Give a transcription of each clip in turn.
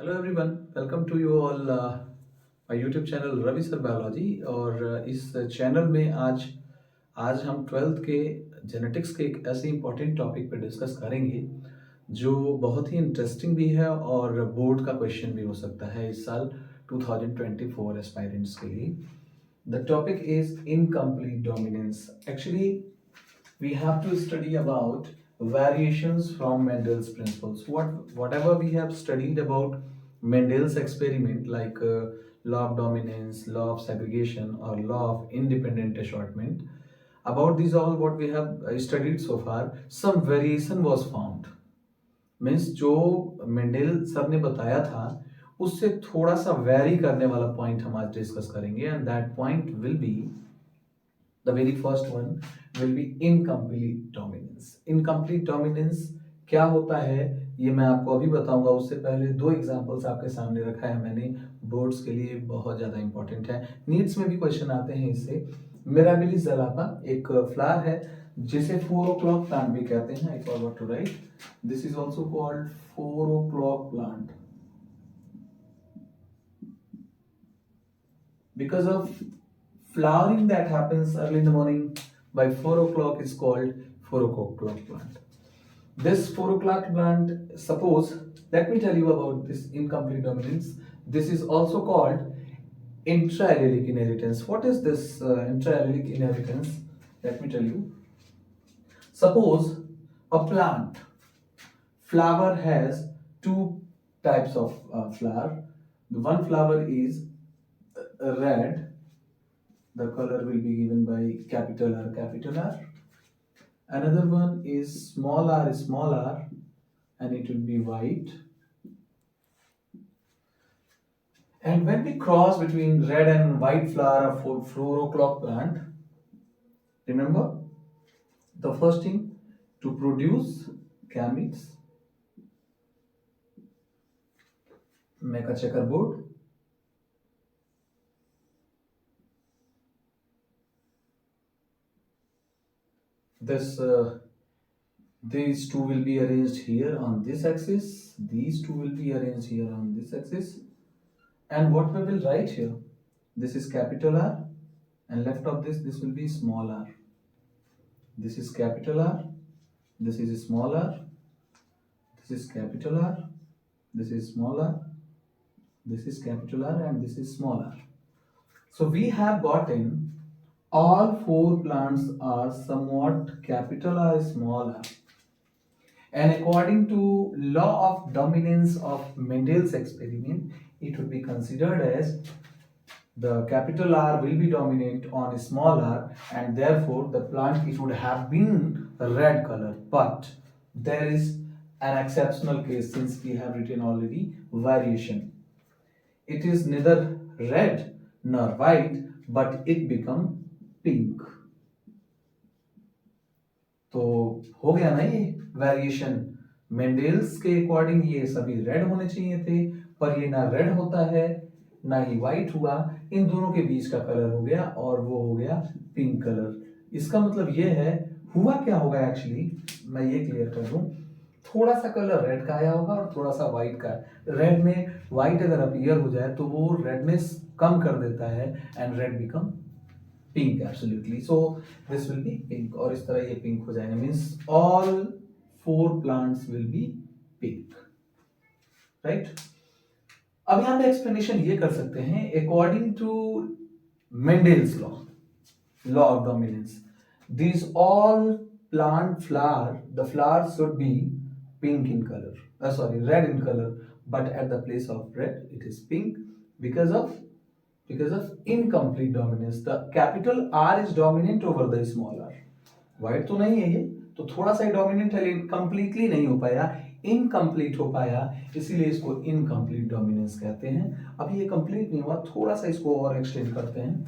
Hello everyone, welcome to you all my YouTube channel Ravi sir biology. और इस channel में आज आज हम ट्वेल्थ के जेनेटिक्स के एक ऐसे इंपॉर्टेंट टॉपिक पे डिस्कस करेंगे जो बहुत ही इंटरेस्टिंग भी है और बोर्ड का क्वेश्चन भी हो सकता है इस साल 2024 एस्पायरेंट्स के लिए। The topic is incomplete dominance. Actually we have to study about variations from Mendel's principles. Whatever we have studied about Mendel's experiment, like law of dominance, law of segregation, or law of independent assortment, about these all what we have studied so far, some variation was found. Means जो Mendel sir ने बताया था उससे थोड़ा सा very करने वाला point हम आज डिस्कस करेंगे, and that point will be the very first one will be incomplete dominance. Incomplete dominance क्या होता है ये मैं आपको अभी बताऊंगा। उससे पहले दो एग्जांपल्स आपके सामने रखा है मैंने, बोर्ड्स के लिए बहुत ज्यादा इंपॉर्टेंट है, नीट्स में भी क्वेश्चन आते हैं इससे। मिराबिलिस ज़लापा एक फ्लावर है जिसे 4 o'clock प्लांट भी कहते हैं। I forgot to write, this is also called 4 o'clock plant because of flowering that happens early in the morning by 4 o'clock is called 4 o'clock plant. This 4 o'clock plant, suppose, let me tell you about this incomplete dominance. This is also called intra-allelic inheritance. What is this intra-allelic inheritance? Let me tell you. Suppose a plant flower has two types of flower. The one flower is red. The color will be given by capital R, capital R. Another one is small r, and it will be white. And when we cross between red and white flower of 4 o'clock plant, remember the first thing to produce gametes, make a checkerboard. These two will be arranged here on this axis. These two will be arranged here on this axis. And what we will write here? This is capital R, and left of this will be small r. This is capital R. This is small r. This is capital R. This is small r. This is capital R, and this is small r. So we have gotten all four plants are somewhat capital R, small r. And according to law of dominance of Mendel's experiment, it would be considered as the capital R will be dominant on a small r, and therefore the plant it would have been a red color. But there is an exceptional case, since we have written already variation. It is neither red nor white, but it become pink. तो हो गया ना ये variation. Mendel's के according ये सभी red होने चाहिए थे, पर ये ना रेड होता है ना ही व्हाइट हुआ, इन दोनों के बीच का कलर हो गया और वो हो गया पिंक कलर। इसका मतलब ये है हुआ क्या होगा, एक्चुअली मैं ये क्लियर कर दूं, थोड़ा सा कलर रेड का आया होगा और थोड़ा सा व्हाइट का। रेड में व्हाइट अगर अपीयर हो जाए तो वो रेडनेस कम कर देता है, and red become pink absolutely. So this will be pink, और इस तरह ये पिंक हो जाएगा, means all four plants will be pink, right. अब यहां पे एक्सप्लेनेशन ये कर सकते हैं, according to Mendel's law, law of dominance, these all plant flower, the flower should be pink in color, sorry, red in color, but at the place of red it is pink because of incomplete dominance. The capital R is dominant over the small r. White तो नहीं है ये, तो थोड़ा सा dominant है, completely नहीं हो पाया, इनकम्प्लीट हो पाया, इसीलिए इसको इनकम्प्लीट डोमिनेंस कहते हैं। अभी ये कंप्लीट नहीं हुआ, थोड़ा सा इसको और एक्सटेंड करते हैं।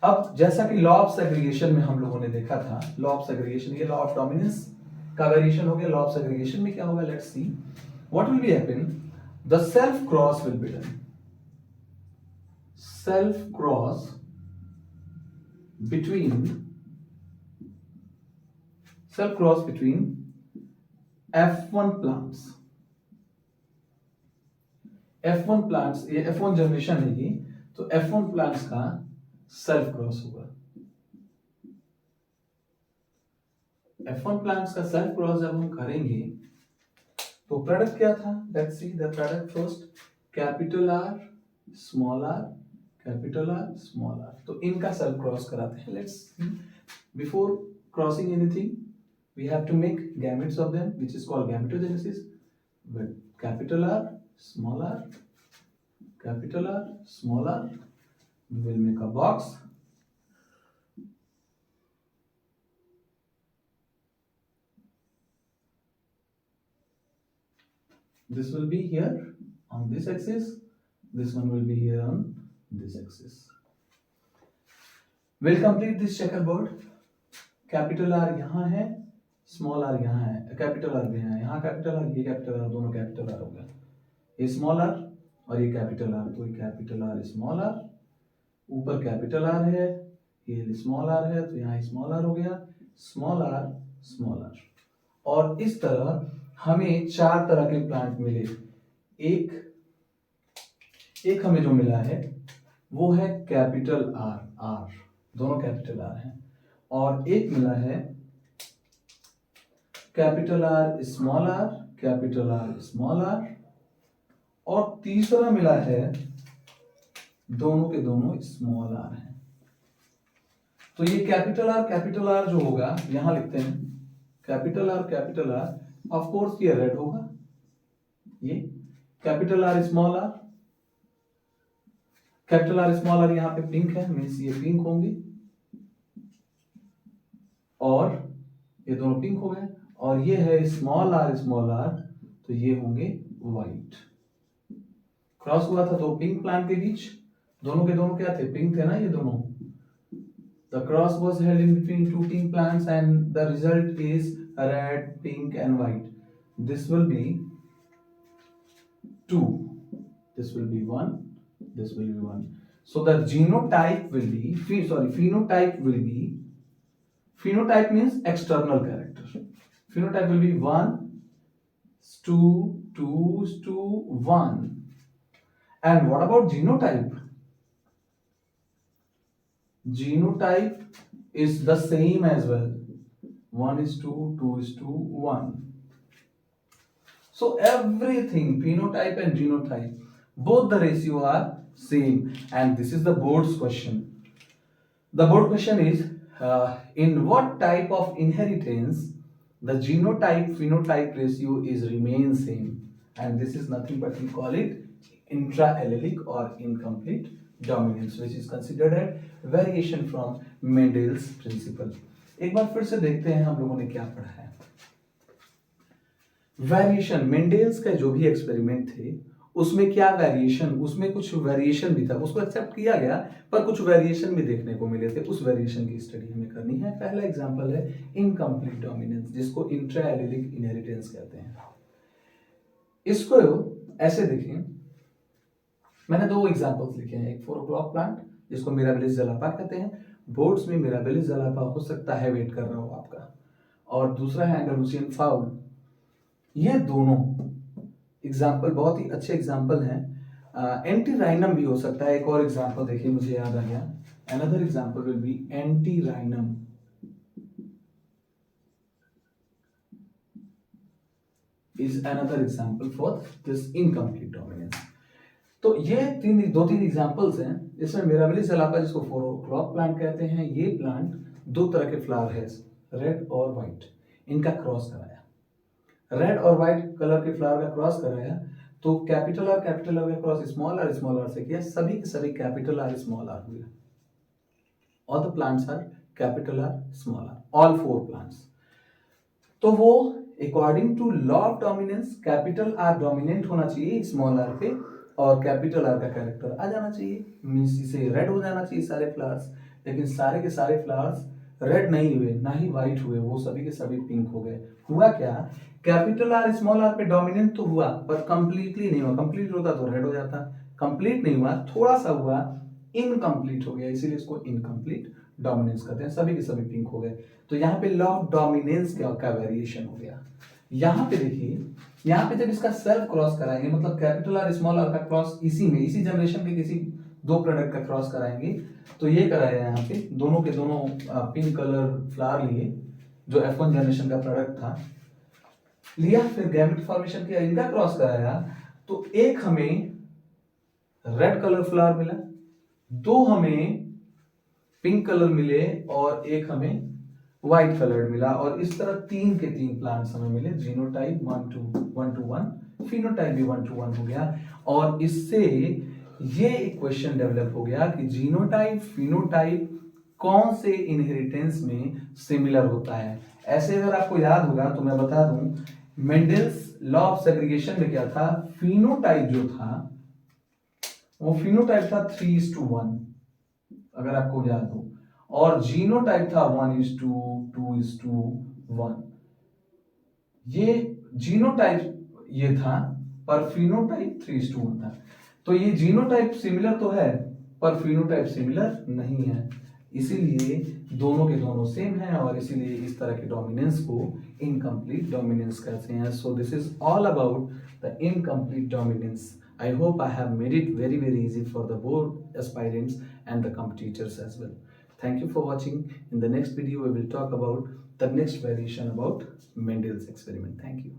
अब जैसा कि लॉ ऑफ सेग्रीगेशन में हम लोगों ने देखा था, लॉ ऑफ सेग्रीगेशन, ये लॉ ऑफ डोमिनेंस का वेरिएशन हो गया। लॉ ऑफ सेग्रीगेशन में क्या होगा, let's see what will be happen. The self cross will be done, self cross between F1 plants F1 plants, ये F1 जनरेशन है ये, तो F1 प्लांट्स का सेल्फ क्रॉस होगा। F1 प्लांट्स का सेल्फ क्रॉस जब हम करेंगे तो प्रोडक्ट क्या था, let's see the product first, capital R small R, capital R small R, तो इनका सेल्फ क्रॉस कराते हैं। Let's see, before crossing anything we have to make gametes of them, which is called gametogenesis. With capital R, small r, capital R, small r, we will make a box. This will be here on this axis, this one will be here on this axis. We'll complete this checkerboard. Capital R यहाँ है, small R यहाँ है, capital are भी यहाँ capital R, ये capital are, दोनों capital are हो गया, ये स्मॉल आर और ये कैपिटल आर, तो ये कैपिटल आर स्मॉल आर, ऊपर कैपिटल आर है, ये स्मॉल आर है, तो यहाँ स्मॉल आर हो गया, स्मॉल आर स्मॉल आर। और इस तरह हमें 4 तरह के प्लांट मिले। एक हमें जो मिला है वो है कैपिटल आर, आर दोनों कैपिटल आर हैं, और एक मिला है capital R small R, capital R small R, और तीसरा मिला है दोनों के दोनों स्मॉल आर हैं। तो ये कैपिटल आर जो होगा यहां लिखते हैं, कैपिटल आर ऑफ कोर्स ये रेड होगा, ये capital R small R, capital R small R यहाँ पे पिंक है, मीन्स ये पिंक होंगे, और ये दोनों पिंक हो गए, और ये है स्मॉल आर, तो ये होंगे व्हाइट। क्रॉस हुआ था 2 पिंक प्लांट के बीच, दोनों के दोनों क्या थे, पिंक थे ना ये दोनों। The cross was held in between 2 pink plants and the result is red, pink and white. This will B 2, this will be 1, this will be 1. So the genotype will be, phenotype means external character. Phenotype will be 1, 2, 2, 1. And what about genotype? Genotype is the same as well. 1:2, 2:1. So everything, phenotype and genotype, both the ratio are same. And this is the board's question. The board question is, in what type of inheritance the genotype-phenotype ratio is remain same? And this is nothing but we call it intra-allelic or incomplete dominance, which is considered a variation from Mendel's principle. एक बार फिर से देखते हैं हम लोगों ने क्या पढ़ा है। वेरिएशन, मेंडेल्स का जो भी एक्सपेरिमेंट थे उसमें क्या वेरिएशन, उसमें कुछ वेरिएशन भी था, उसको एक्सेप्ट किया गया, पर कुछ वेरिएशन भी देखने को मिले थे, उस वेरिएशन की स्टडी हमें करनी है। पहला एग्जांपल है इनकम्प्लीट डोमिनेंस, जिसको इंट्रा एलिलिक इनहेरिटेंस कहते हैं। इसको ऐसे देखें, मैंने 2 एग्जांपल्स लिखे हैं, एक 4 o'clock प्लांट जिसको मिराबिलिस ज़लापा कहते हैं, बोर्ड्स में मिराबिलिस ज़लापा हो सकता है वेट कर रहा हो आपका, और दूसरा है एंडालुसियन फाउल। ये दोनों एग्जाम्पल बहुत ही अच्छे एग्जाम्पल हैं। एंटीराइनम भी हो सकता है, एक और एग्जाम्पल देखिए मुझे याद आ गया, another example will be antirrhinum. Is another example for this incomplete dominance. तो ये 2-3 एग्जाम्पल्स हैं। इसमें मिराबिलिस ज़लापा जिसको 4 o'clock प्लांट कहते हैं, ये प्लांट 2 तरह के फ्लावर है, रेड और व्हाइट, इनका क्रॉस कराया, रेड और व्हाइट कलर के फ्लावर का क्रॉस कराया, तो कैपिटल आर का क्रॉस स्मॉल आर से किया, सभी के सभी कैपिटल आर स्मॉल आर हुए। All the plants are capital R small R, all 4 plants. तो वो according to law of dominance capital R dominant होना चाहिए स्मॉल आर पे, और कैपिटल आर का कैरेक्टर आ जाना चाहिए, मीन्स इसे रेड हो जाना चाहिए सारे फ्लावर्स। लेकिन सारे के सारे फ्लावर्स रेड नहीं हुए, ना ही व्हाइट हुए, वो सभी के सभी पिंक हो गए। हुआ क्या, कैपिटल आर स्मॉल आर पे डोमिनेंट तो हुआ पर कंप्लीटली नहीं हुआ। कंप्लीट होता तो रेड हो जाता, कंप्लीट नहीं हुआ, थोड़ा सा हुआ, इनकम्प्लीट हो गया, इसीलिए इसको इनकम्प्लीट डोमिनेंस कहते हैं, सभी के सभी पिंक हो गए। तो यहाँ पे लॉ ऑफ डोमिनेंस का वेरिएशन हो गया। यहाँ पे देखिए यहाँ पे जब इसका सेल्फ क्रॉस कराएंगे, मतलब कैपिटल और स्मॉल आर का क्रॉस इसी जनरेशन के किसी दो प्रोडक्ट का क्रॉस कराएंगे, तो ये कराया यहाँ पे दोनों के दोनों पिंक कलर फ्लावर लिए, जो F1 जनरेशन का प्रोडक्ट था लिया, फिर गैमेट फॉर्मेशन किया, इनका क्रॉस कराया, तो एक हमें रेड कलर फ्लावर मिला, दो हमें पिंक कलर मिले और एक हमें व्हाइट कलर मिला, और इस तरह तीन के तीन प्लांट्स हमें मिले, जीनोटाइप 1 to 1, फिनोटाइप भी 1 to 1 हो गया। और इससे ये एक क्वेश्चन डेवलप हो गया कि जीनोटाइप फिनोटाइप कौन से इनहेरिटेंस में सिमिलर होता है। ऐसे अगर आपको याद होगा तो मैं बता दूं, मेंडल्स लॉ ऑफ सेग्रीगेशन में क्या था, फिनोटाइप जो था वो फिनोटाइप था 3:1, अगर आपको याद हो, और जीनोटाइप था 1:2:1। ये जीनोटाइप ये था, पर फिनोटाइप 3:1 था। तो ये जीनोटाइप सिमिलर तो है पर फिनोटाइप सिमिलर नहीं है, इसीलिए दोनों के दोनों सेम है, और इसीलिए इस तरह के डोमिनेंस को इनकम्प्लीट डोमिनेंस कहते हैं। So this is all about the incomplete dominance. I hope I have made it very very easy for the board aspirants and the competitors as well. Thank you for watching. In the next video we will talk about the next variation about Mendel's experiment. Thank you.